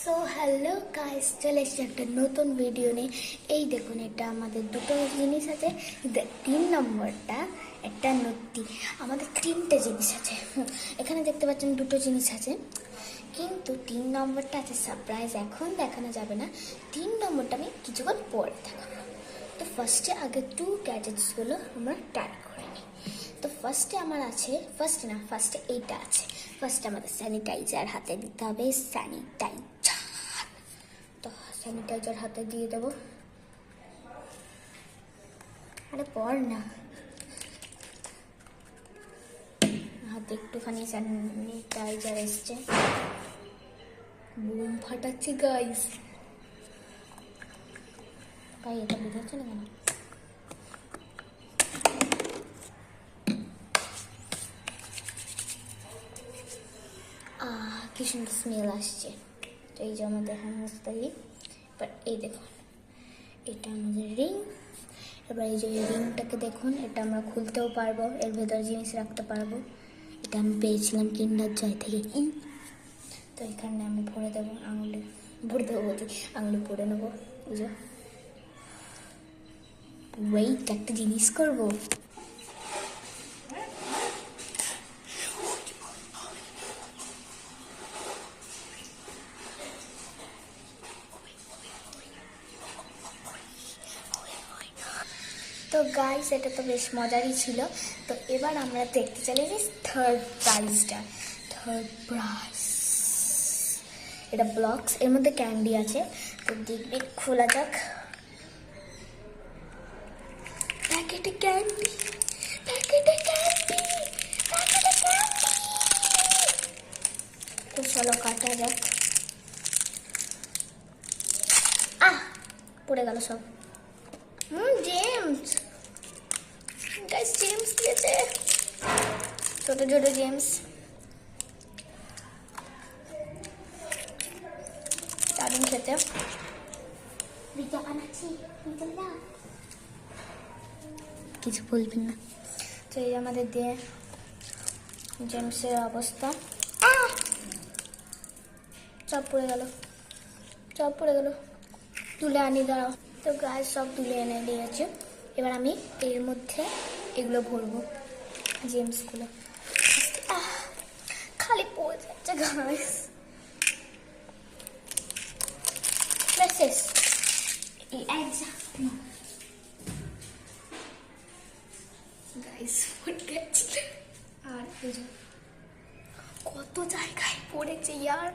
So hello guys, চলে এসেছি একটা নতুন ভিডিও নিয়ে। এই দেখুন, এটা আমাদের দুটো জিনিস আছে। 3 নম্বরটা একটা নতি, আমাদের 3টে জিনিস আছে। এখানে দেখতে পাচ্ছেন দুটো জিনিস আছে, কিন্তু 3 নম্বরটা আছে সারপ্রাইজ, এখন দেখানো যাবে না। 3 নম্বরটা আমি কিছুক্ষণ পরে দেখাবো। তো আগে গ্যাজেটসগুলো আমরা ট্রাই করে নিই। তো ফার্স্টে এইটা আছে। ফার্স্টে আমাদের স্যানিটাইজার হাতে দিতে হবে। স্যানিটাইজার হাতে দিয়ে দেবো। আরে পর না, হাতে একটুখানি স্যানিটাইজার এসছে। বুম ফাটাচ্ছে গাইস। ভাই এটা বুঝাচ্ছে না কেন? কি সুন্দর স্মেল আসছে। তো এই যে আমাদের হ্যান্ডস্টাইল। এবার এই দেখুন, এটা আমাদের রিং। এবার এই যে রিংটাকে দেখুন, এটা আমরা খুলতেও পারবো, এর ভেতরে জিনিস রাখতে পারবো। এটা আমি পেয়েছিলাম কিন্ডার জয় থেকে। তো এখানে আমি ভরে দেবো, আঙুলে ভরে নেবো। এই যে ওয়েট, একটা জিনিস করবো। তো গাইস, এটা তো বেশ মজারই ছিল। তো এবার আমরা দেখতে চলেছি থার্ড প্রাইজ। এটা ব্লকস, এর মধ্যে ক্যান্ডি আছে। তো দেখবে, খোলা যাক। প্যাকেটে ক্যান্ডি। তো চলো কাটা যাক। পড়ে গেল সব। জেমস গাইস, জেমস দিয়েছে, ছোট জেমস। দারুণ খেতে। কিছু বলবেন না। তো এই আমাদের দিয়ে জেমসের অবস্থা। সব পড়ে গেল। তুলে আনি, দাঁড়াও। তো গাছ সব তুলে এনে দিয়েছে। এবার আমি এর মধ্যে এগুলো ভরবো, জেমসগুলো। খালি পড়ে যাচ্ছে গাছ। শেষ। আর কত জায়গায় পড়েছে ইয়ার।